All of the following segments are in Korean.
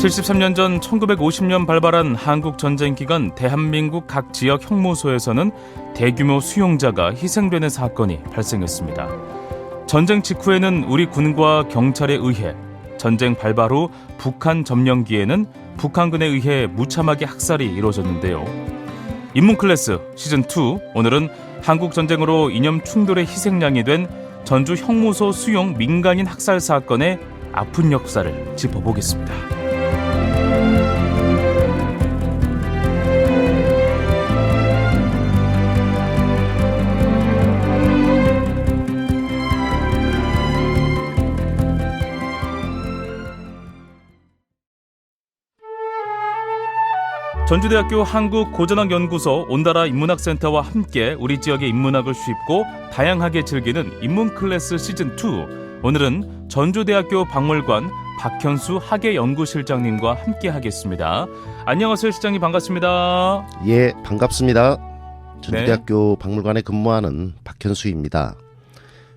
73년 전 1950년 발발한 한국전쟁 기간 대한민국 각 지역 형무소에서는 대규모 수용자가 희생되는 사건이 발생했습니다. 전쟁 직후에는 우리 군과 경찰에 의해, 전쟁 발발 후 북한 점령기에는 북한군에 의해 무참하게 학살이 이루어졌는데요. 인문클래스 시즌2, 오늘은 한국전쟁으로 이념 충돌의 희생양이 된 전주 형무소 수용 민간인 학살 사건의 아픈 역사를 짚어보겠습니다. 전주대학교 한국고전학연구소 온다라 인문학센터와 함께 우리 지역의 인문학을 쉽고 다양하게 즐기는 인문클래스 시즌2. 오늘은 전주대학교 박물관 박현수 학예연구실장님과 함께 하겠습니다. 안녕하세요, 실장님. 반갑습니다. 예, 반갑습니다. 전주대학교 박물관에 근무하는 박현수입니다.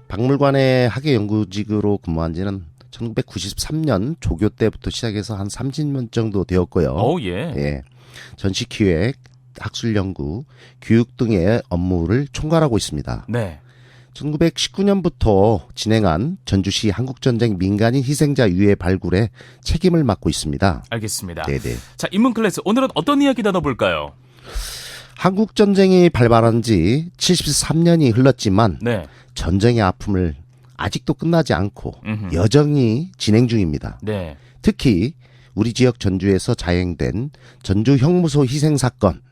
박물관의 학예연구직으로 근무한 지는 1993년 조교 때부터 시작해서 한 30년 정도 되었고요. 예. 전시기획, 학술연구, 교육 등의 업무를 총괄하고 있습니다. 네. 1919년부터 진행한 전주시 한국전쟁 민간인 희생자 유해 발굴에 책임을 맡고 있습니다. 알겠습니다. 네네. 자, 인문클래스 오늘은 어떤 이야기 나눠볼까요? 한국전쟁이 발발한 지 73년이 흘렀지만 네. 전쟁의 아픔을 아직도 끝나지 않고 여전히 진행 중입니다. 네. 특히 우리 지역 전주에서 자행된 전주 형무소 희생 사건,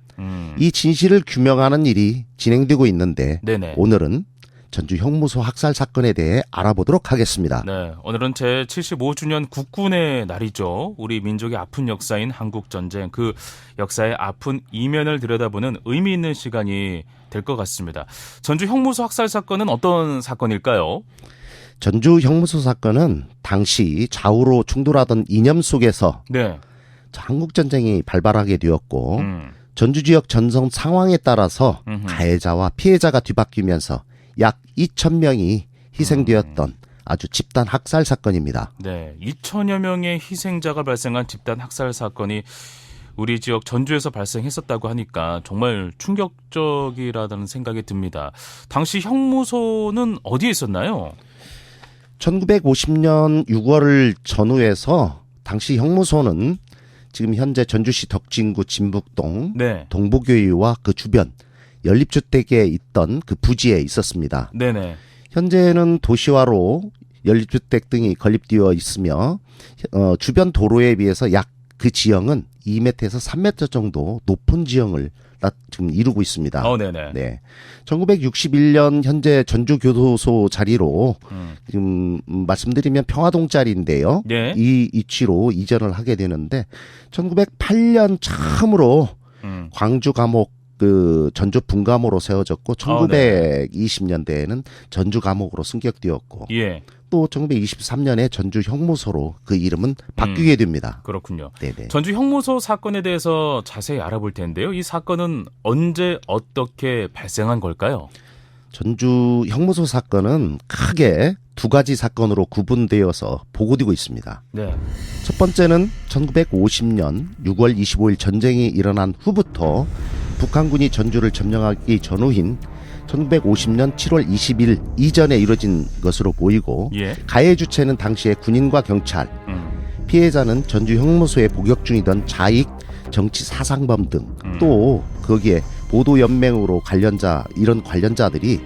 이 진실을 규명하는 일이 진행되고 있는데 네네. 오늘은 전주 형무소 학살 사건에 대해 알아보도록 하겠습니다. 네, 오늘은 제75주년 국군의 날이죠. 우리 민족의 아픈 역사인 한국전쟁, 그 역사의 아픈 이면을 들여다보는 의미 있는 시간이 될 것 같습니다. 전주 형무소 학살 사건은 어떤 사건일까요? 전주 형무소 사건은 당시 좌우로 충돌하던 이념 속에서 네. 한국전쟁이 발발하게 되었고 전주 지역 전선 상황에 따라서 가해자와 피해자가 뒤바뀌면서 약 2,000명이 희생되었던 아주 집단 학살 사건입니다. 네, 2천여 명의 희생자가 발생한 집단 학살 사건이 우리 지역 전주에서 발생했었다고 하니까 정말 충격적이라는 생각이 듭니다. 당시 형무소는 어디에 있었나요? 1950년 6월을 전후해서 당시 형무소는 지금 현재 전주시 덕진구 진북동 네. 동보교의와 그 주변 연립주택에 있던 그 부지에 있었습니다. 네네. 현재는 도시화로 연립주택 등이 건립되어 있으며 주변 도로에 비해서 약 그 지형은 2m에서 3m 정도 높은 지형을 지금 이루고 있습니다. 네네. 네. 1961년 현재 전주교도소 자리로 지금 말씀드리면 평화동 자리인데요. 네. 이 위치로 이전을 하게 되는데 1908년 처음으로 광주 감옥 그 전주 분감으로 세워졌고 1920년대에는 전주 감옥으로 승격되었고 예. 또 1923년에 전주 형무소로 그 이름은 바뀌게 됩니다. 그렇군요. 네네. 전주 형무소 사건에 대해서 자세히 알아볼 텐데요. 이 사건은 언제 어떻게 발생한 걸까요? 전주 형무소 사건은 크게 두 가지 사건으로 구분되어서 보고되고 있습니다. 네. 첫 번째는 1950년 6월 25일 전쟁이 일어난 후부터 북한군이 전주를 점령하기 전후인 1950년 7월 20일 이전에 이루어진 것으로 보이고 예. 가해 주체는 당시에 군인과 경찰, 피해자는 전주 형무소에 복역 중이던 좌익 정치 사상범 등 또 거기에 보도연맹으로 이런 관련자들이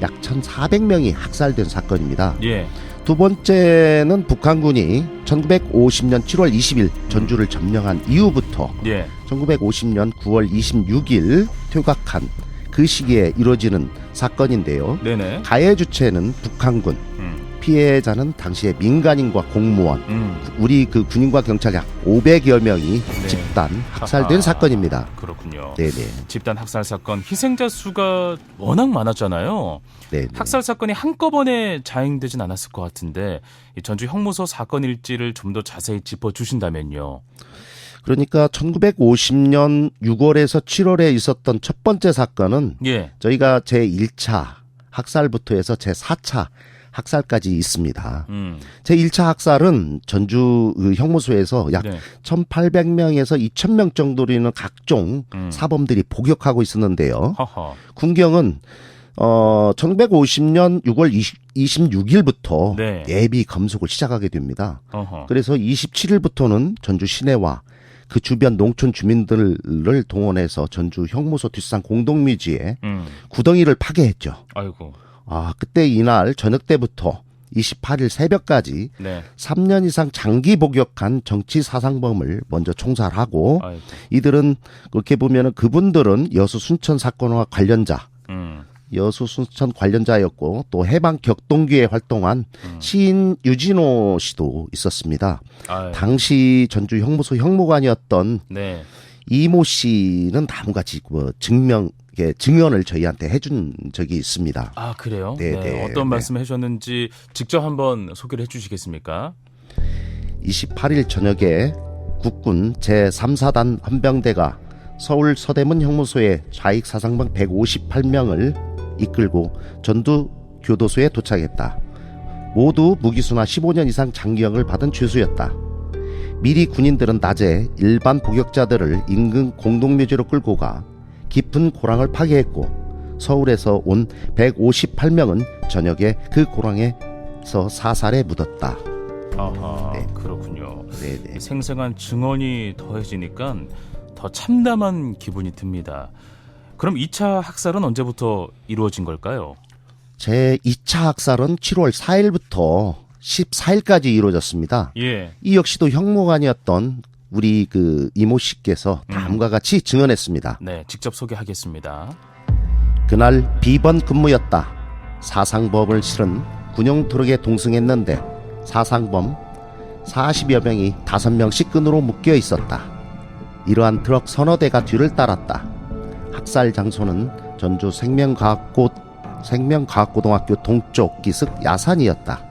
약 1,400명이 학살된 사건입니다. 예. 두 번째는 북한군이 1950년 7월 20일 전주를 점령한 이후부터 예. 1950년 9월 26일 퇴각한 그 시기에 이루어지는 사건인데요. 네네. 가해 주체는 북한군, 피해자는 당시에 민간인과 공무원, 우리 그 군인과 경찰 약 500여 명이 네. 집단 학살된 사건입니다. 그렇군요. 네네. 집단 학살 사건, 희생자 수가 워낙 많았잖아요. 네네. 학살 사건이 한꺼번에 자행되진 않았을 것 같은데 이 전주 형무소 사건 일지를 좀 더 자세히 짚어주신다면요. 그러니까 1950년 6월에서 7월에 있었던 첫 번째 사건은 예. 저희가 제1차 학살부터 해서 제4차 학살까지 있습니다. 제1차 학살은 전주 그 형무소에서 약 네. 1,800명에서 2,000명 정도 되는 각종 사범들이 복역하고 있었는데요. 허허. 군경은 1950년 6월 26일부터 네. 예비 검속을 시작하게 됩니다. 어허. 그래서 27일부터는 전주 시내와 그 주변 농촌 주민들을 동원해서 전주 형무소 뒷산 공동묘지에 구덩이를 파괴했죠. 아이고. 그때 이날 저녁 때부터 28일 새벽까지 네. 3년 이상 장기 복역한 정치 사상범을 먼저 총살하고 아이고. 이들은 그렇게 보면은 그분들은 여수 순천 사건과 관련자, 여수 순천 관련자였고 또 해방 격동기에 활동한 시인 유진호 씨도 있었습니다. 아이고. 당시 전주 형무소 형무관이었던 네. 이모 씨는 다음과 같이 증언을 저희한테 해준 적이 있습니다. 아, 그래요? 네, 네. 네, 어떤 네. 말씀 해주셨는지 직접 한번 소개를 해주시겠습니까? 28일 저녁에 국군 제3사단 헌병대가 서울 서대문 형무소에 좌익 사상범 158명을 이끌고 전두 교도소에 도착했다. 모두 무기수나 15년 이상 장기형을 받은 죄수였다. 미리 군인들은 낮에 일반 복역자들을 인근 공동묘지로 끌고 가 깊은 고랑을 파괴했고 서울에서 온 158명은 저녁에 그 고랑에서 사살에 묻었다. 아하, 네. 그렇군요. 네네. 생생한 증언이 더해지니까 더 참담한 기분이 듭니다. 그럼 2차 학살은 언제부터 이루어진 걸까요? 제 2차 학살은 7월 4일부터 14일까지 이루어졌습니다. 예. 이 역시도 형무관이었던 우리 그 이모 씨께서 다음과 같이 증언했습니다. 네, 직접 소개하겠습니다. 그날 비번 근무였다. 사상범을 실은 군용 트럭에 동승했는데 사상범 40여 명이 5명씩 끈으로 묶여 있었다. 이러한 트럭 서너 대가 뒤를 따랐다. 학살 장소는 전주 생명과학고등학교 동쪽 기슭 야산이었다.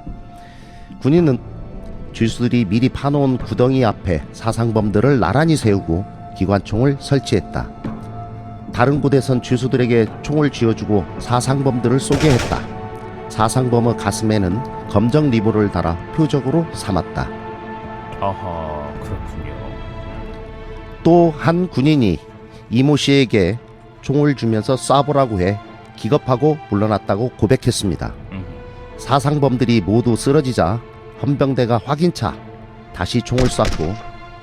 군인은 죄수들이 미리 파놓은 구덩이 앞에 사상범들을 나란히 세우고 기관총을 설치했다. 다른 부대선 죄수들에게 총을 쥐어주고 사상범들을 쏘게 했다. 사상범의 가슴에는 검정 리본을 달아 표적으로 삼았다. 아하, 그렇군요. 또 한 군인이 이모 씨에게 총을 주면서 쏴보라고 해 기겁하고 물러났다고 고백했습니다. 사상범들이 모두 쓰러지자 헌병대가 확인차 다시 총을 쐈고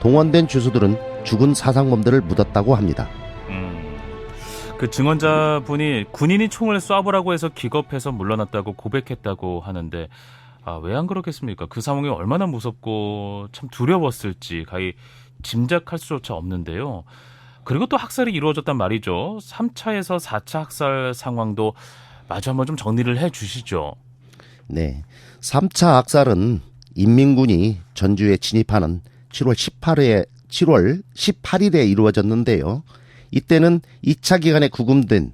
동원된 죄수들은 죽은 사상범들을 묻었다고 합니다. 그 증언자분이 군인이 총을 쏴보라고 해서 기겁해서 물러났다고 고백했다고 하는데 왜 안 그렇겠습니까? 그 상황이 얼마나 무섭고 참 두려웠을지 가히 짐작할 수조차 없는데요. 그리고 또 학살이 이루어졌단 말이죠. 3차에서 4차 학살 상황도 마저 한번 좀 정리를 해 주시죠. 네, 3차 학살은 인민군이 전주에 진입하는 7월 18일에 이루어졌는데요. 이때는 2차 기간에 구금된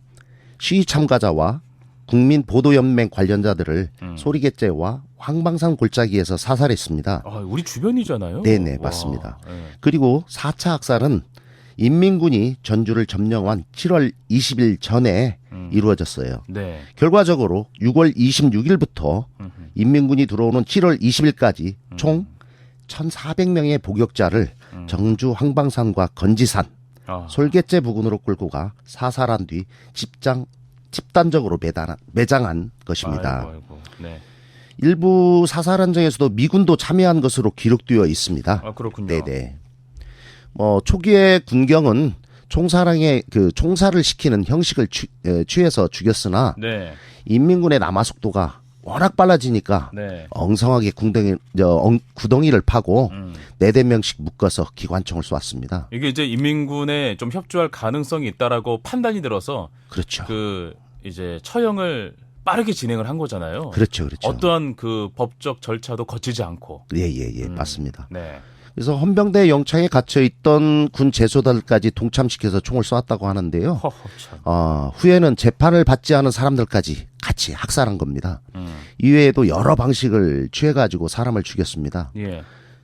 시위 참가자와 국민보도연맹 관련자들을 소리개째와 황방산 골짜기에서 사살했습니다. 우리 주변이잖아요. 네네, 맞습니다. 네. 그리고 4차 학살은 인민군이 전주를 점령한 7월 20일 전에 이루어졌어요. 네. 결과적으로 6월 26일부터 인민군이 들어오는 7월 20일까지 총 1,400명의 복역자를 정주 황방산과 건지산, 솔개째 부근으로 끌고 가 사살한 뒤 집단적으로 매장한 것입니다. 아이고. 네. 일부 사살 현장에서도 미군도 참여한 것으로 기록되어 있습니다. 그렇군요. 네네. 초기에 군경은 총살을 시키는 형식을 취해서 죽였으나 네. 인민군의 남하 속도가 워낙 빨라지니까 네. 엉성하게 구덩이를 파고 4-4명씩 묶어서 기관총을 쏘았습니다. 이게 이제 인민군에 좀 협조할 가능성이 있다라고 판단이 들어서 그렇죠. 이제 처형을 빠르게 진행을 한 거잖아요. 그렇죠. 어떠한 그 법적 절차도 거치지 않고. 예, 맞습니다. 네. 그래서 헌병대 영창에 gat혀 있던 군 제소들까지 동참시켜서 총을 쏘았다고 하는데요. 허허, 참. 후에는 재판을 받지 않은 사람들까지 같이 학살한 겁니다. 이외에도 여러 방식을 취해가지고 사람을 죽였습니다. 예.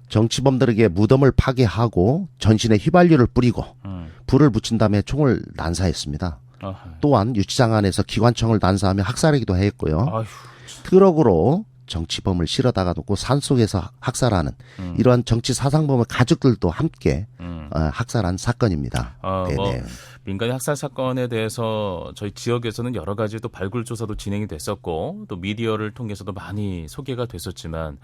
정치범들에게 무덤을 파괴하고 전신에 휘발유를 뿌리고 불을 붙인 다음에 총을 난사했습니다. 아하. 또한 유치장 안에서 기관총을 난사하며 학살하기도 했고요. 아휴, 트럭으로 정치범을 실어다가 놓고 산속에서 학살하는 이러한 정치 사상범의 가족들도 함께 학살한 사건입니다. 뭐 민간인 학살 사건에 대해서 저희 지역에서는 여러 가지 또 발굴 조사도 진행이 됐었고 또 미디어를 통해서도 많이 소개가 됐었지만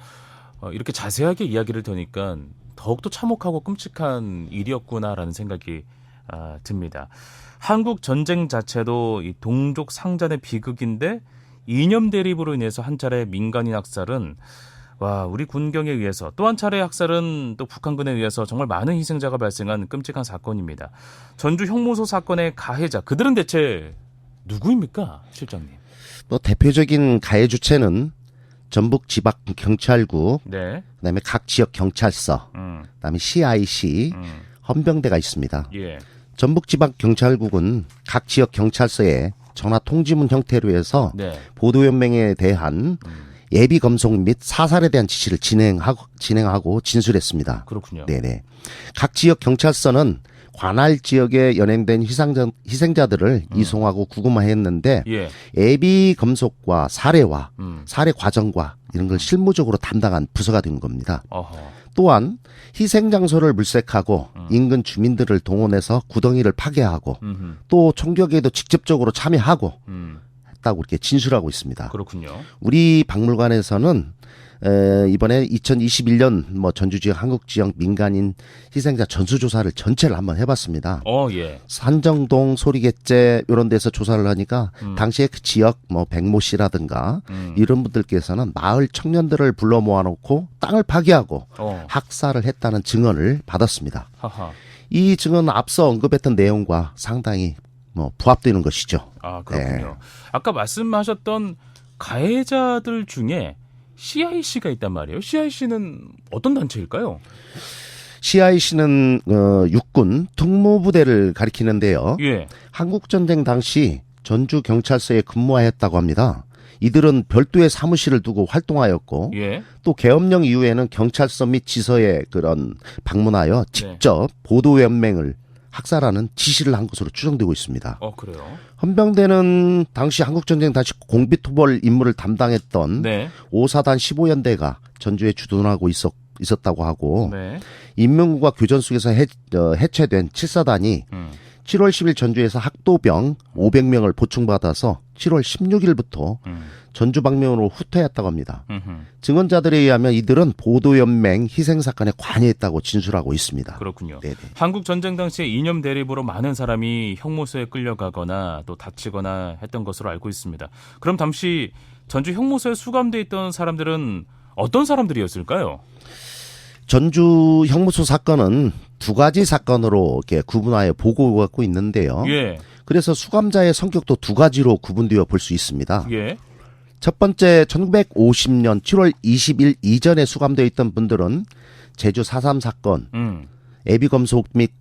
이렇게 자세하게 이야기를 들으니까 더욱더 참혹하고 끔찍한 일이었구나라는 생각이 듭니다. 한국 전쟁 자체도 이 동족 상잔의 비극인데 이념 대립으로 인해서 한 차례 민간인 학살은 우리 군경에 의해서 또 한 차례 학살은 또 북한군에 의해서 정말 많은 희생자가 발생한 끔찍한 사건입니다. 전주 형무소 사건의 가해자 그들은 대체 누구입니까, 실장님? 뭐 대표적인 가해 주체는 전북지방경찰국, 네. 그다음에 각 지역 경찰서, 그다음에 CIC, 헌병대가 있습니다. 예. 전북지방경찰국은 각 지역 경찰서에 전화 통지문 형태로 해서 네. 보도연맹에 대한 예비 검송 및 사살에 대한 지시를 진행하고 진술했습니다. 그렇군요. 네네. 각 지역 경찰서는 관할 지역에 연행된 희생자들을 이송하고 구금했는데 예. 예비 검속과 사례와 사례 과정과 이런 걸 실무적으로 담당한 부서가 된 겁니다. 어허. 또한 희생 장소를 물색하고 인근 주민들을 동원해서 구덩이를 파괴하고 또 총격에도 직접적으로 참여하고 했다고 이렇게 진술하고 있습니다. 그렇군요. 우리 박물관에서는 이번에 2021년 전주 지역 한국 지역 민간인 희생자 전수조사를 전체를 한번 해봤습니다. 예. 산정동, 소리갯제 이런 데서 조사를 하니까 당시에 그 지역 백모 씨라든가 이런 분들께서는 마을 청년들을 불러 모아놓고 땅을 파괴하고 학살을 했다는 증언을 받았습니다. 하하. 이 증언은 앞서 언급했던 내용과 상당히 부합되는 것이죠. 그렇군요. 네. 아까 말씀하셨던 가해자들 중에 CIC가 있단 말이에요. CIC는 어떤 단체일까요? CIC는 육군 특무부대를 가리키는데요. 예. 한국전쟁 당시 전주경찰서에 근무하였다고 합니다. 이들은 별도의 사무실을 두고 활동하였고 예. 또 계엄령 이후에는 경찰서 및 지서에 방문하여 직접 보도연맹을 학살하는 지시를 한 것으로 추정되고 있습니다. 그래요? 헌병대는 당시 한국전쟁 당시 공비토벌 임무를 담당했던 네. 5사단 15연대가 전주에 주둔하고 있었다고 하고 네. 인명구가 교전 속에서 해체된 7사단이 7월 10일 전주에서 학도병 500명을 보충받아서 7월 16일부터 전주 방면으로 후퇴했다고 합니다. 증언자들에 의하면 이들은 보도연맹 희생사건에 관여했다고 진술하고 있습니다. 그렇군요. 네네. 한국 전쟁 당시에 이념 대립으로 많은 사람이 형무소에 끌려가거나 또 다치거나 했던 것으로 알고 있습니다. 그럼 당시 전주 형무소에 수감돼 있던 사람들은 어떤 사람들이었을까요? 전주 형무소 사건은 두 가지 사건으로 이렇게 구분하여 보고받고 있는데요. 예. 그래서 수감자의 성격도 두 가지로 구분되어 볼 수 있습니다. 예. 첫 번째 1950년 7월 20일 이전에 수감되어 있던 분들은 제주 4.3 사건, 예비검속 및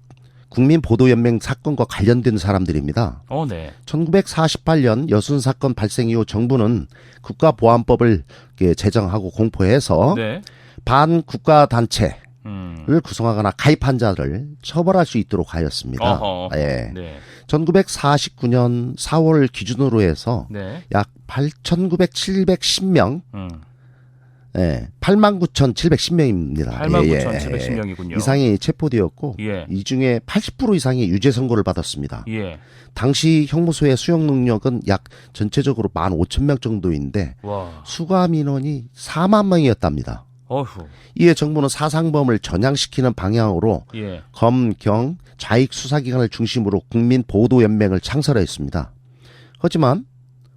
국민보도연맹 사건과 관련된 사람들입니다. 네. 1948년 여순 사건 발생 이후 정부는 국가보안법을 제정하고 공포해서 네. 반국가단체를 구성하거나 가입한 자를 처벌할 수 있도록 하였습니다. 예. 네. 1949년 4월 기준으로 해서 네. 약 8,710명, 89,710명입니다. 89,710명이군요. 이상이 체포되었고 예. 이 중에 80% 이상이 유죄 선고를 받았습니다. 예. 당시 형무소의 수용 능력은 약 전체적으로 15,000명 정도인데 와. 수감 인원이 4만 명이었답니다. 어후. 이에 정부는 사상범을 전향시키는 방향으로 예. 검, 경, 좌익 수사기관을 중심으로 국민보도연맹을 창설했습니다. 하지만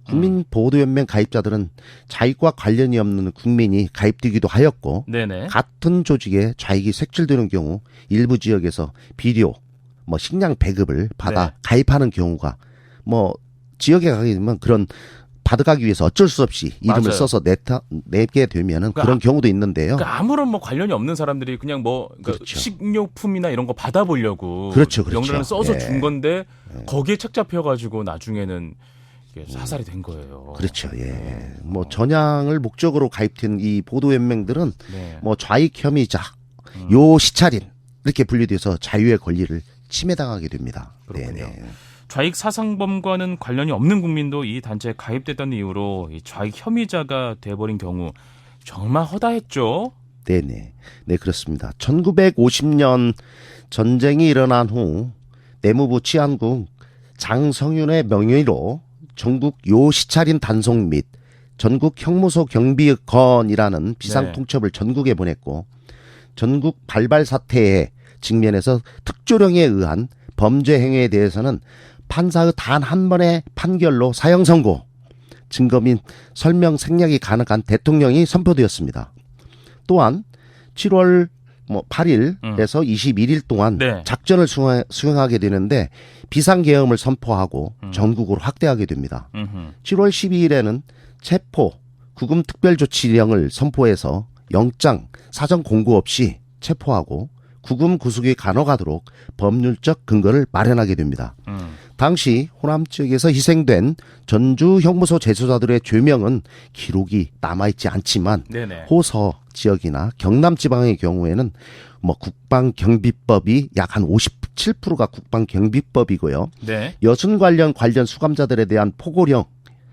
국민보도연맹 가입자들은 자익과 관련이 없는 국민이 가입되기도 하였고 네네. 같은 조직에 좌익이 색출되는 경우 일부 지역에서 비료, 식량 배급을 받아 네. 가입하는 경우가 지역에 가게 되면 그런 받아가기 위해서 어쩔 수 없이 이름을 맞아요. 써서 내게 되면은 그런 경우도 있는데요. 그러니까 아무런 관련이 없는 사람들이 그냥 그렇죠. 식료품이나 이런 거 받아보려고 그렇죠. 명단을 써서 예. 준 건데 거기에 책 잡혀가지고 나중에는 이게 사살이 된 거예요. 그렇죠. 예. 전향을 목적으로 가입된 이 보도연맹들은 네. 좌익 혐의자, 요 시찰인 이렇게 분류돼서 자유의 권리를 침해당하게 됩니다. 그렇군요. 네네. 좌익 사상범과는 관련이 없는 국민도 이 단체에 가입됐다는 이유로 이 좌익 혐의자가 돼버린 경우 정말 허다했죠. 네네. 네, 그렇습니다. 1950년 전쟁이 일어난 후 내무부 치안국 장성윤의 명의로 전국 요시찰인 단속 및 전국 형무소 경비건이라는 비상통첩을 전국에 보냈고 전국 발발 사태에 직면해서 특조령에 의한 범죄 행위에 대해서는 판사의 단 한 번의 판결로 사형 선고, 증거 및 설명 생략이 가능한 대통령이 선포되었습니다. 또한 7월 8일에서 21일 동안 네. 작전을 수행하게 되는데 비상계엄을 선포하고 전국으로 확대하게 됩니다. 7월 12일에는 체포, 구금특별조치령을 선포해서 영장, 사전 공고 없이 체포하고 구금 구속이 가능하도록 법률적 근거를 마련하게 됩니다. 당시 호남 지역에서 희생된 전주 형무소 재소자들의 죄명은 기록이 남아있지 않지만 네네. 호서 지역이나 경남 지방의 경우에는 국방경비법이 약 한 57%가 국방경비법이고요. 네. 여순 관련 수감자들에 대한 포고령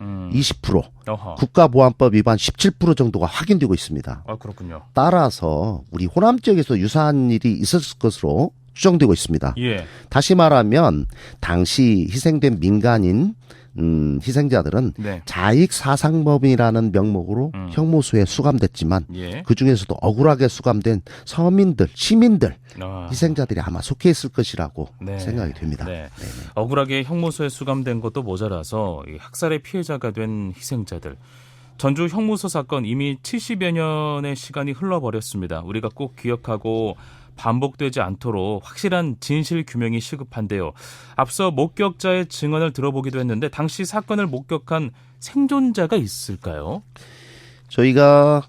20%, 어허. 국가보안법 위반 17% 정도가 확인되고 있습니다. 아, 그렇군요. 따라서 우리 호남 지역에서 유사한 일이 있었을 것으로 추정되고 있습니다. 예. 다시 말하면 당시 희생된 민간인 희생자들은 네. 자익사상범이라는 명목으로 형무소에 수감됐지만 예. 그중에서도 억울하게 수감된 서민들, 시민들, 아. 희생자들이 아마 속해 있을 것이라고 네. 생각이 됩니다. 네. 억울하게 형무소에 수감된 것도 모자라서 이 학살의 피해자가 된 희생자들. 전주 형무소 사건 이미 70여 년의 시간이 흘러버렸습니다. 우리가 꼭 기억하고 반복되지 않도록 확실한 진실 규명이 시급한데요. 앞서 목격자의 증언을 들어보기도 했는데 당시 사건을 목격한 생존자가 있을까요? 저희가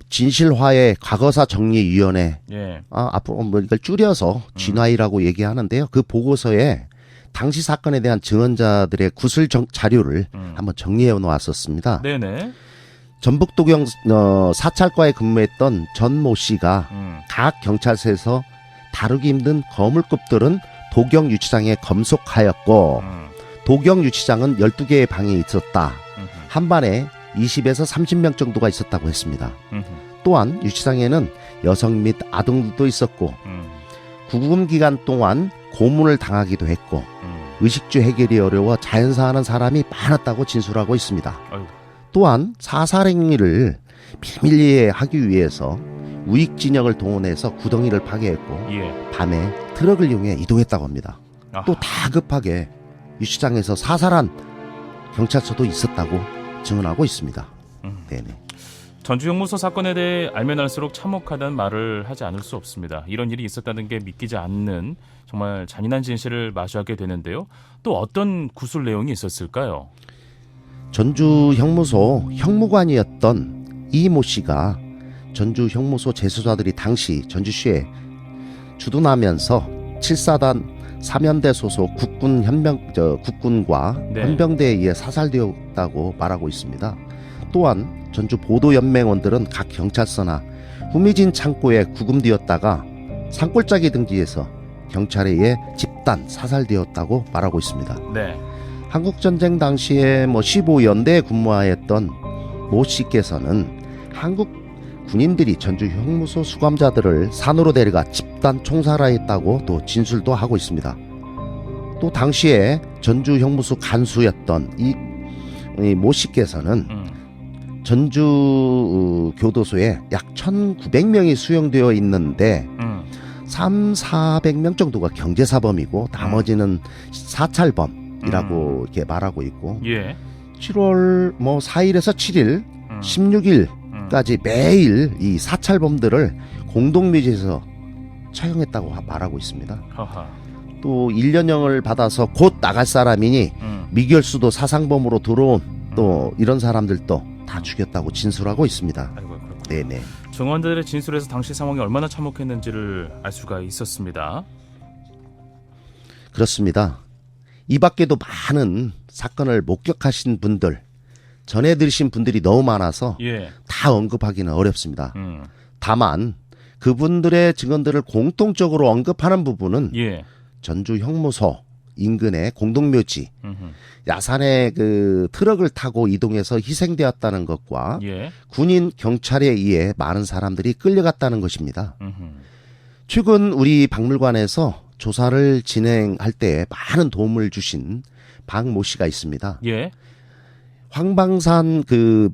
진실화의 과거사 정리위원회 예. 앞으로 이걸 줄여서 진화위라고 얘기하는데요. 그 보고서에 당시 사건에 대한 증언자들의 구술 자료를 한번 정리해 놓았었습니다. 네네. 전북도경 사찰과에 근무했던 전모 씨가 각 경찰서에서 다루기 힘든 거물급들은 도경 유치장에 검속하였고 도경 유치장은 12개의 방이 있었다. 한 반에 20에서 30명 정도가 있었다고 했습니다. 또한 유치장에는 여성 및 아동들도 있었고 구금 기간 동안 고문을 당하기도 했고 의식주 해결이 어려워 자연사하는 사람이 많았다고 진술하고 있습니다. 아이고. 또한 사살 행위를 비밀리에 하기 위해서 우익 진영을 동원해서 구덩이를 파괴했고 예. 밤에 트럭을 이용해 이동했다고 합니다. 아하. 또 다급하게 유치장에서 사살한 경찰서도 있었다고 증언하고 있습니다. 네네. 전주 형무소 사건에 대해 알면 알수록 참혹하다는 말을 하지 않을 수 없습니다. 이런 일이 있었다는 게 믿기지 않는 정말 잔인한 진실을 마주하게 되는데요. 또 어떤 구술 내용이 있었을까요? 전주 형무소 형무관이었던 이모 씨가 전주 형무소 재소자들이 당시 전주시에 주둔하면서 7사단 3연대 소속 국군과 네. 헌병대에 의해 사살되었다고 말하고 있습니다. 또한 전주 보도연맹원들은 각 경찰서나 후미진 창고에 구금되었다가 산골짜기 등지에서 경찰에 의해 집단 사살되었다고 말하고 있습니다. 네. 한국전쟁 당시에 15연대에 근무하였던 모 씨께서는 한국 군인들이 전주 형무소 수감자들을 산으로 데려가 집단 총살하였다고 또 진술도 하고 있습니다. 또 당시에 전주 형무소 간수였던 이 모 씨께서는 전주 교도소에 약 1,900명이 수용되어 있는데 3,400명 정도가 경제사범이고 나머지는 사찰범이라고 이렇게 말하고 있고 예. 7월 4일에서 7일, 16일까지 매일 이 사찰범들을 공동묘지에서 처형했다고 말하고 있습니다. 하하. 또 1년형을 받아서 곧 나갈 사람이니 미결수도 사상범으로 들어온 또 이런 사람들도 다 죽였다고 진술하고 있습니다. 아이고, 그렇군요. 네네. 증언들의 진술에서 당시 상황이 얼마나 참혹했는지를 알 수가 있었습니다. 그렇습니다. 이 밖에도 많은 사건을 목격하신 분들, 전해 들으신 분들이 너무 많아서 예. 다 언급하기는 어렵습니다. 다만 그분들의 증언들을 공통적으로 언급하는 부분은 예. 전주 형무소 인근의 공동묘지 야산에 그 트럭을 타고 이동해서 희생되었다는 것과 예. 군인 경찰에 의해 많은 사람들이 끌려갔다는 것입니다. 최근 우리 박물관에서 조사를 진행할 때 많은 도움을 주신 박모 씨가 있습니다. 예. 황방산 그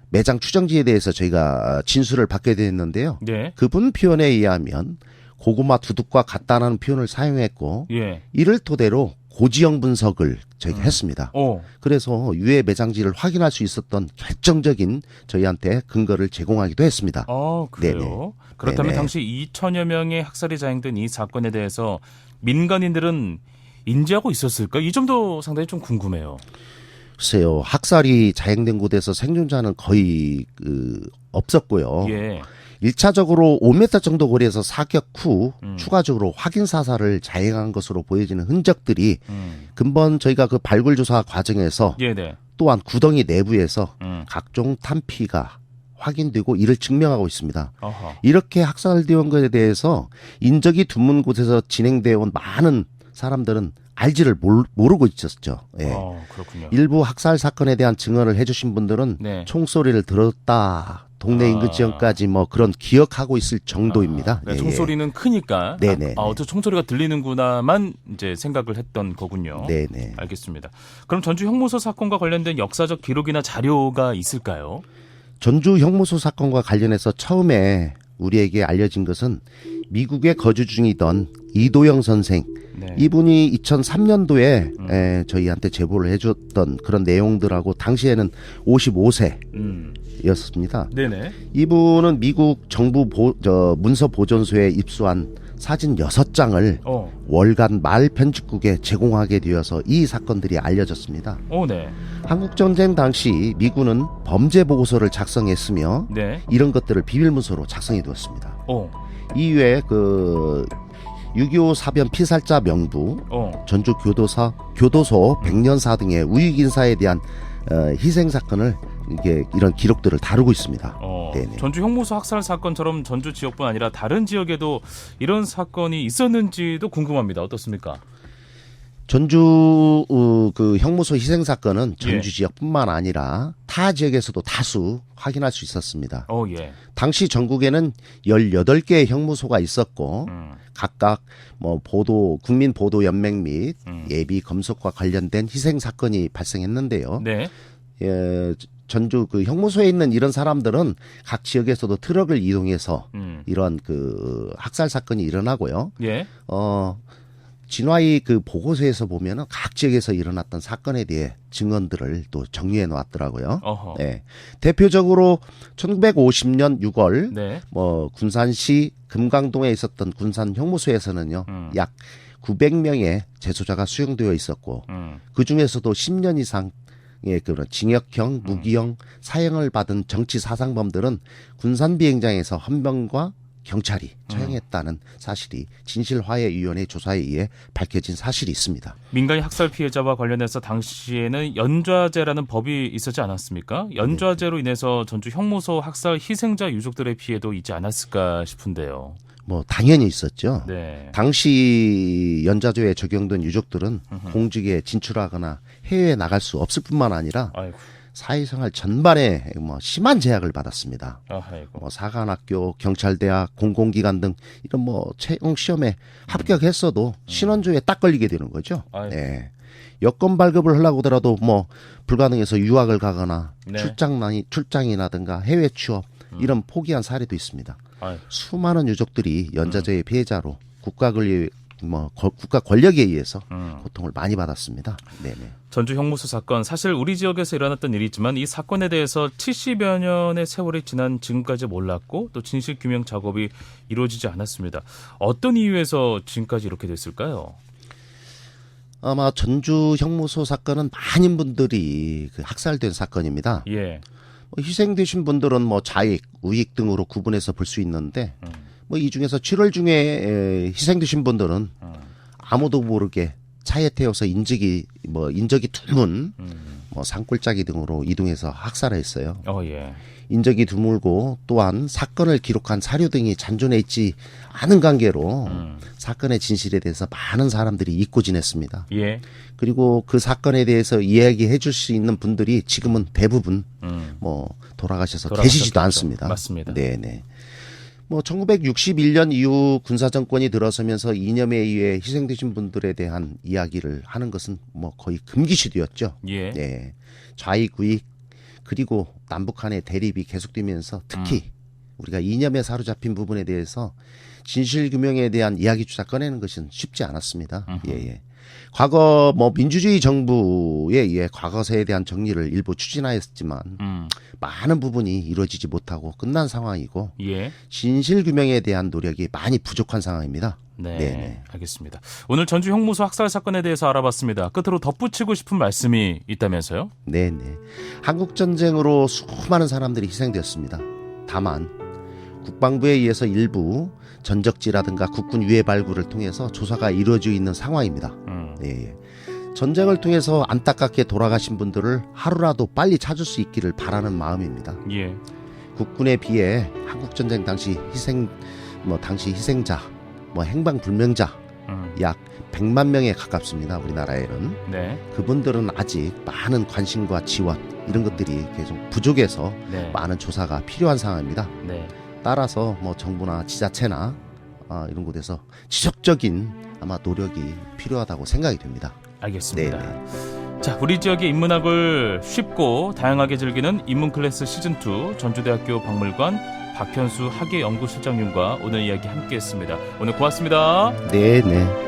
매장 추정지에 대해서 저희가 진술을 받게 됐는데요. 네. 그분 표현에 의하면 고구마 두둑과 같다는 표현을 사용했고 예. 이를 토대로 고지형 분석을 저희가 했습니다. 오. 그래서 유해 매장지를 확인할 수 있었던 결정적인 저희한테 근거를 제공하기도 했습니다. 그래요? 네네. 그렇다면 네네. 당시 2천여 명의 학살이 자행된 이 사건에 대해서 민간인들은 인지하고 있었을까? 이 점도 상당히 좀 궁금해요. 글쎄요. 학살이 자행된 곳에서 생존자는 거의 없었고요. 예. 1차적으로 5m 정도 거리에서 사격 후 추가적으로 확인 사살을 자행한 것으로 보여지는 흔적들이 근본 저희가 그 발굴 조사 과정에서 네. 또한 구덩이 내부에서 각종 탄피가 확인되고 이를 증명하고 있습니다. 어허. 이렇게 학살되온 것에 대해서 인적이 드문 곳에서 진행되어 온 많은 사람들은 알지를 모르고 있었죠. 예. 그렇군요. 일부 학살 사건에 대한 증언을 해주신 분들은 네. 총소리를 들었다. 동네 인근 지역까지 뭐 그런 기억하고 있을 정도입니다. 그러니까 예, 총소리는 크니까 네네. 어떻게 총소리가 들리는구나만 이제 생각을 했던 거군요. 네네. 알겠습니다. 그럼 전주 형무소 사건과 관련된 역사적 기록이나 자료가 있을까요? 전주 형무소 사건과 관련해서 처음에 우리에게 알려진 것은 미국에 거주 중이던 이도영 선생 네. 이분이 2003년도에 저희한테 제보를 해줬던 그런 내용들하고 당시에는 55세였습니다. 네네. 이분은 미국 정부 문서 보존소에 입수한 사진 6장을 월간 말 편집국에 제공하게 되어서 이 사건들이 알려졌습니다. 네. 한국전쟁 당시 미군은 범죄 보고서를 작성했으며 네. 이런 것들을 비밀문서로 작성해 두었습니다. 이외에 6.25 사변 피살자 명부, 전주 교도소 백년사 등의 우익 인사에 대한 희생 사건을 이런 기록들을 다루고 있습니다. 네네. 전주 형무소 학살 사건처럼 전주 지역뿐 아니라 다른 지역에도 이런 사건이 있었는지도 궁금합니다. 어떻습니까? 전주 그 형무소 희생 사건은 전주 지역뿐만 아니라 타 지역에서도 다수 확인할 수 있었습니다. 예. 당시 전국에는 18개의 형무소가 있었고 각각 뭐 국민 보도 연맹 및 예비 검속과 관련된 희생 사건이 발생했는데요. 네. 전주 그 형무소에 있는 이런 사람들은 각 지역에서도 트럭을 이용해서 이런 그 학살 사건이 일어나고요. 예. 진화의 그 보고서에서 보면은 각 지역에서 일어났던 사건에 대해 증언들을 또 정리해 놓았더라고요. 네. 대표적으로 1950년 6월 네. 군산시 금강동에 있었던 군산 형무소에서는요. 약 900명의 재소자가 수용되어 있었고 그 중에서도 10년 이상 그런 징역형, 무기형 사형을 받은 정치 사상범들은 군산 비행장에서 헌병과 경찰이 처형했다는 사실이 진실화해위원회 조사에 의해 밝혀진 사실이 있습니다. 민간인 학살 피해자와 관련해서 당시에는 연좌제라는 법이 있었지 않았습니까? 연좌제로 인해서 전주 형무소 학살 희생자 유족들의 피해도 있지 않았을까 싶은데요. 당연히 있었죠. 네. 당시 연좌제에 적용된 유족들은 공직에 진출하거나 해외에 나갈 수 없을 뿐만 아니라 사회생활 전반에 심한 제약을 받았습니다. 사관학교, 경찰대학, 공공기관 등 이런 채용 시험에 합격했어도 신원조에 딱 걸리게 되는 거죠. 네. 여권 발급을 하려고 하더라도 불가능해서 유학을 가거나 출장이라든가 해외 취업 이런 포기한 사례도 있습니다. 수많은 유족들이 연좌제의 피해자로 국가 권력에 의해서 고통을 많이 받았습니다. 네네. 전주 형무소 사건 사실 우리 지역에서 일어났던 일이지만 이 사건에 대해서 70여 년의 세월이 지난 지금까지 몰랐고 또 진실 규명 작업이 이루어지지 않았습니다. 어떤 이유에서 지금까지 이렇게 됐을까요? 아마 전주 형무소 사건은 많은 분들이 학살된 사건입니다. 예. 희생되신 분들은 자익, 우익 등으로 구분해서 볼 수 있는데 이 중에서 7월 중에 희생되신 분들은 아무도 모르게 차에 태워서 인적이 드문 뭐 산골짜기 등으로 이동해서 학살을 했어요. 예. 인적이 드물고 또한 사건을 기록한 사료 등이 잔존해 있지 않은 관계로 사건의 진실에 대해서 많은 사람들이 잊고 지냈습니다. 예. 그리고 그 사건에 대해서 이야기해 줄 수 있는 분들이 지금은 대부분 뭐 돌아가셔서 계시지도 않습니다. 맞습니다. 네네. 뭐 1961년 이후 군사 정권이 들어서면서 이념에 의해 희생되신 분들에 대한 이야기를 하는 것은 뭐 거의 금기시되었죠. 예. 네. 좌익 우익 그리고 남북 간의 대립이 계속되면서 특히 우리가 이념에 사로잡힌 부분에 대해서 진실 규명에 대한 이야기조차 꺼내는 것은 쉽지 않았습니다. 예. 과거 뭐 민주주의 정부에 의해 과거사에 대한 정리를 일부 추진하였지만 많은 부분이 이루어지지 못하고 끝난 상황이고 예. 진실 규명에 대한 노력이 많이 부족한 상황입니다. 네, 네네. 알겠습니다. 오늘 전주 형무소 학살 사건에 대해서 알아봤습니다. 끝으로 덧붙이고 싶은 말씀이 있다면서요? 네네. 한국 전쟁으로 수많은 사람들이 희생되었습니다. 다만 국방부에 의해서 일부 전적지라든가 국군 유해 발굴을 통해서 조사가 이루어지고 있는 상황입니다. 네. 전쟁을 통해서 안타깝게 돌아가신 분들을 하루라도 빨리 찾을 수 있기를 바라는 마음입니다. 예. 국군에 비해 한국 전쟁 당시 희생자, 행방불명자 약 100만 명에 가깝습니다. 우리나라에는. 네. 그분들은 아직 많은 관심과 지원 이런 것들이 계속 부족해서 네. 많은 조사가 필요한 상황입니다. 네. 따라서 뭐 정부나 지자체나 이런 곳에서 지속적인 아마 노력이 필요하다고 생각이 됩니다. 알겠습니다. 네네. 자, 우리 지역의 인문학을 쉽고 다양하게 즐기는 인문클래스 시즌2 전주대학교 박물관 박현수 학예연구실장님과 오늘 이야기 함께했습니다. 오늘 고맙습니다. 네네.